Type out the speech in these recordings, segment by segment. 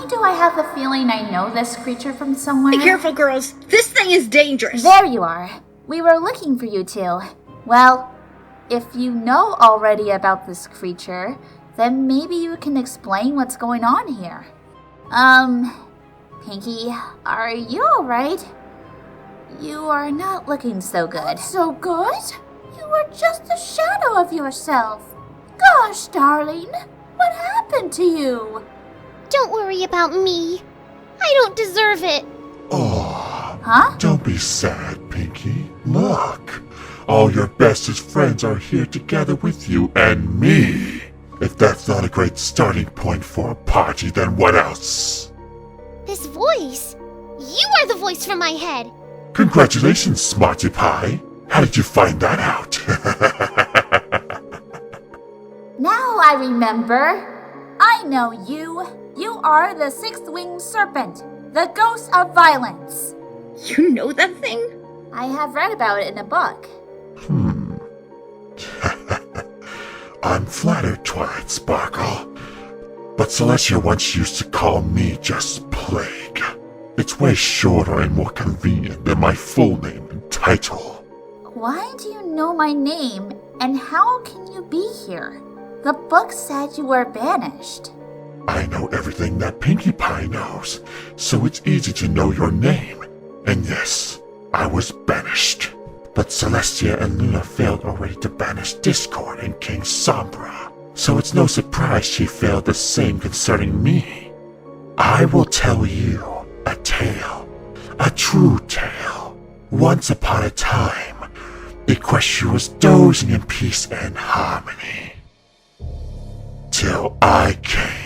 Why do I have the feeling I know this creature from somewhere? Be careful, girls. This thing is dangerous. There you are. We were looking for you two. Well, if you know already about this creature, then maybe you can explain what's going on here. Pinkie, are you alright? You are not looking so good. Not so good? You are just a shadow of yourself. Gosh, darling, what happened to you? Don't worry about me. I don't deserve it. Oh, Huh? don't be sad, Pinkie. Look, all your bestest friends are here together with you and me. If that's not a great starting point for a party, then what else? This voice. You are the voice from my head. Congratulations, Smarty Pie. How did you find that out? Now I remember. I know you. You are the sixth-winged serpent, the ghost of violence. You know that thing? I have read about it in a book. I'm flattered, Twilight Sparkle. But Celestia once used to call me just Plague. It's way shorter and more convenient than my full name and title. Why do you know my name, and how can you be here? The book said you were banished. I know everything that Pinkie Pie knows, so it's easy to know your name. And yes, I was banished. But Celestia and Luna failed already to banish Discord and King Sombra, so it's no surprise she failed the same concerning me. I will tell you a tale, a true tale. Once upon a time, Equestria was dozing in peace and harmony. Till I came.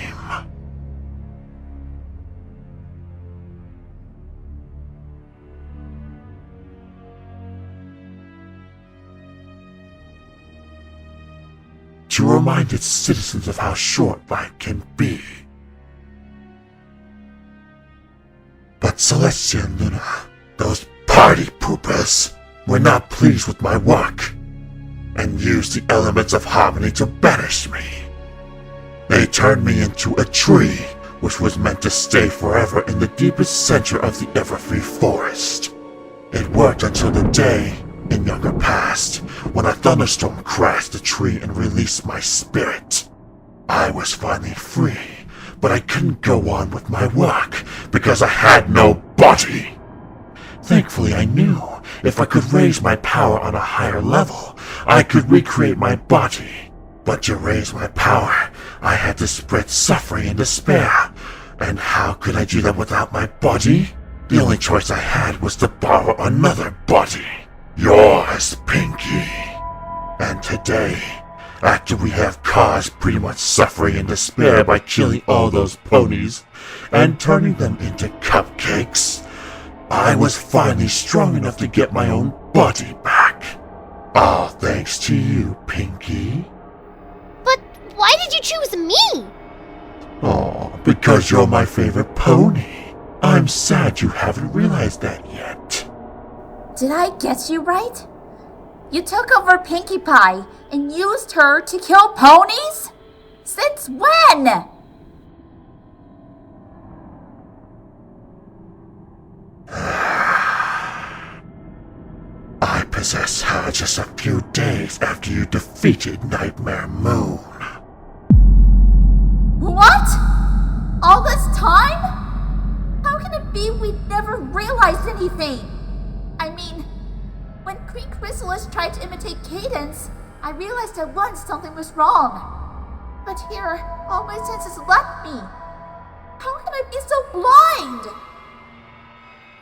To remind its citizens of how short life can be. But Celestia and Luna, those party poopers, were not pleased with my work, and used the elements of harmony to banish me. They turned me into a tree, which was meant to stay forever in the deepest center of the Everfree Forest. It worked until the day, in younger past, when a thunderstorm crashed the tree and released my spirit. I was finally free, but I couldn't go on with my work because I had no body. Thankfully, I knew if I could raise my power on a higher level, I could recreate my body. But to raise my power, I had to spread suffering and despair. And how could I do that without my body? The only choice I had was to borrow another body. Yours, Pinkie. And today, after we have caused pretty much suffering and despair by killing all those ponies and turning them into cupcakes, I was finally strong enough to get my own body back. All thanks to you, Pinkie. But why did you choose me? Oh, because you're my favorite pony. I'm sad you haven't realized that yet. Did I get you right? You took over Pinkie Pie and used her to kill ponies? Since when? I possessed her just a few days after you defeated Nightmare Moon. What? All this time? How can it be we never realized anything? I mean, when Queen Chrysalis tried to imitate Cadence, I realized at once something was wrong. But here, all my senses left me. How can I be so blind?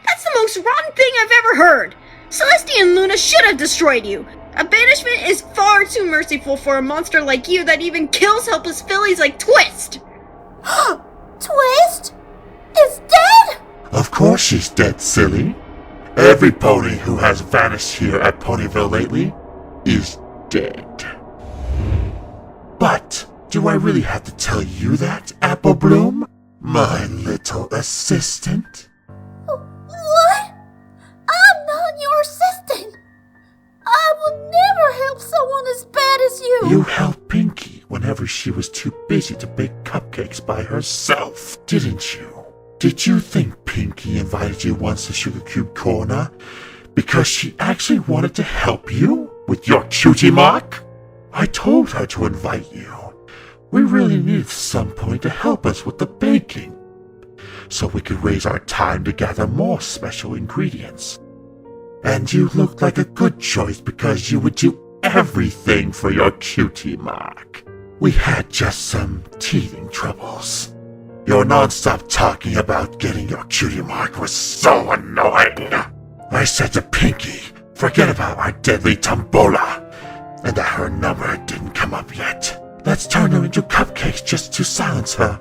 That's the most rotten thing I've ever heard. Celestia and Luna should have destroyed you. A banishment is far too merciful for a monster like you that even kills helpless fillies like Twist. Twist? Is dead? Of course she's dead, silly. Every pony who has vanished here at Ponyville lately is dead. But do I really have to tell you that, Applebloom? My little assistant? What? I'm not your assistant. I would never help someone as bad as you. You helped Pinkie whenever she was too busy to bake cupcakes by herself, didn't you? Did you think Pinkie invited you once to Sugar Cube Corner because she actually wanted to help you with your cutie mark? I told her to invite you. We really needed somebody to help us with the baking, so we could raise our time to gather more special ingredients. And you looked like a good choice because you would do everything for your cutie mark. We had just some teething troubles. Your non-stop talking about getting your cutie mark was so annoying. I said to Pinkie, forget about our deadly tombola, and that her number didn't come up yet. Let's turn her into cupcakes just to silence her.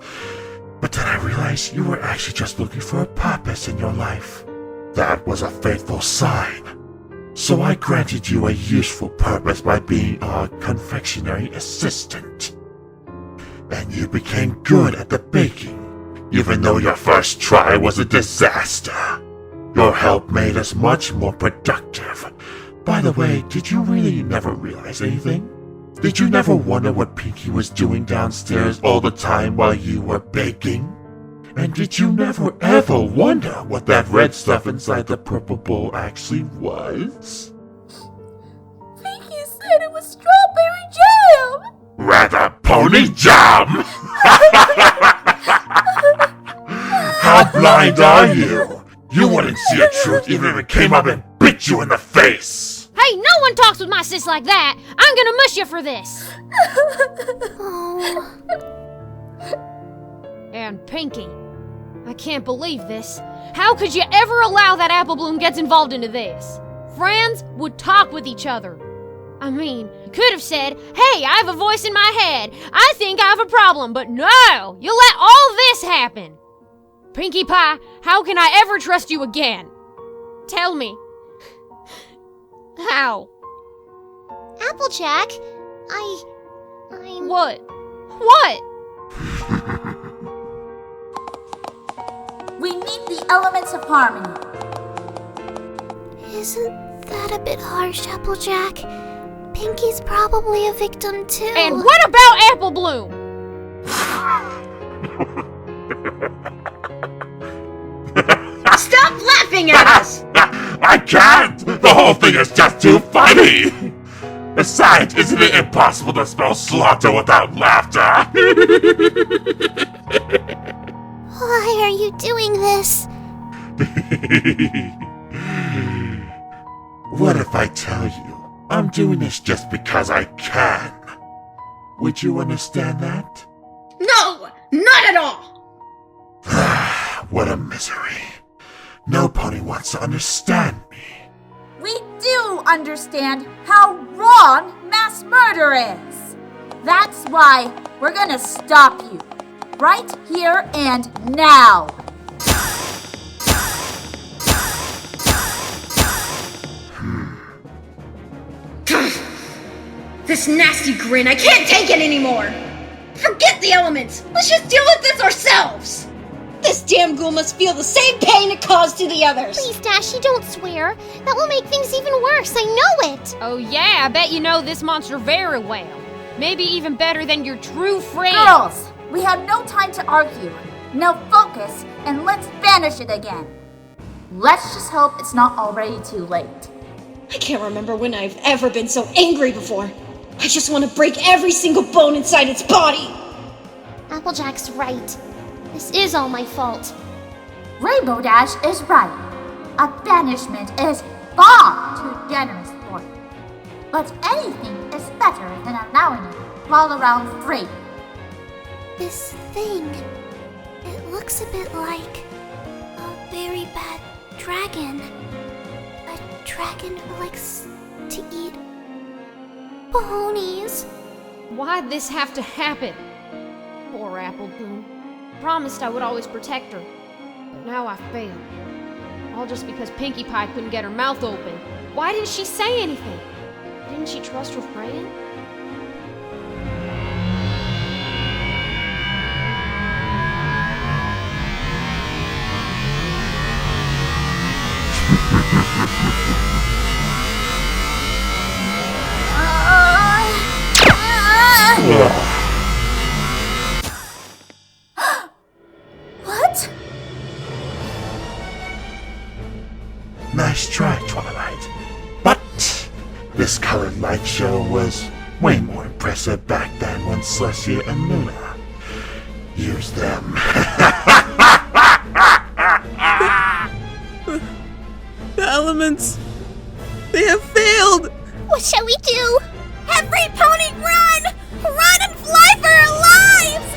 But then I realized you were actually just looking for a purpose in your life. That was a faithful sign. So I granted you a useful purpose by being our confectionery assistant. And you became good at the baking, even though your first try was a disaster. Your help made us much more productive. By the way, did you really never realize anything? Did you never wonder what Pinkie was doing downstairs all the time while you were baking? And did you never ever wonder what that red stuff inside the purple bowl actually was? Pinkie said it was strawberry jam! Rather, pony jam! How blind are you? You wouldn't see a truth even if it came up and bit you in the face! Hey, no one talks with my sis like that! I'm gonna mush you for this! Oh. And Pinkie, I can't believe this. How could you ever allow that Applebloom gets involved into this? Friends would talk with each other. I mean, could have said, hey, I have a voice in my head. I think I have a problem, but no! You let all this happen! Pinkie Pie, how can I ever trust you again? Tell me. How? Applejack, I'm... What? What? We need the elements of harmony. Isn't that a bit harsh, Applejack? Pinkie's probably a victim too. And what about Applebloom? Stop laughing at us! I can't! The whole thing is just too funny! Besides, isn't it impossible to spell slaughter without laughter? Why are you doing this? What if I tell you I'm doing this just because I can? Would you understand that? No! Not at all! What a misery. No pony wants to understand me. We do understand how wrong mass murder is. That's why we're gonna stop you. Right here and now. This nasty grin, I can't take it anymore! Forget the elements! Let's just deal with this ourselves! This damn ghoul must feel the same pain it caused to the others! Please, Dashy, don't swear. That will make things even worse, I know it! Oh yeah, I bet you know this monster very well. Maybe even better than your true friend. Girls, we have no time to argue. Now focus and let's banish it again. Let's just hope it's not already too late. I can't remember when I've ever been so angry before. I just want to break every single bone inside its body! Applejack's right. This is all my fault. Rainbow Dash is right. A banishment is far too generous for you. But anything is better than allowing it to crawl around free. This thing, it looks a bit like a very bad dragon. A dragon who likes to eat ponies. Why'd this have to happen? Poor Applebloom. Promised I would always protect her. But now I failed. All just because Pinkie Pie couldn't get her mouth open. Why didn't she say anything? Didn't she trust her friend? Nice try, Twilight. But this colored light show was way more impressive back then when Celestia and Luna used them. The elements, they have failed! What shall we do? Every pony run! Run and fly for our lives!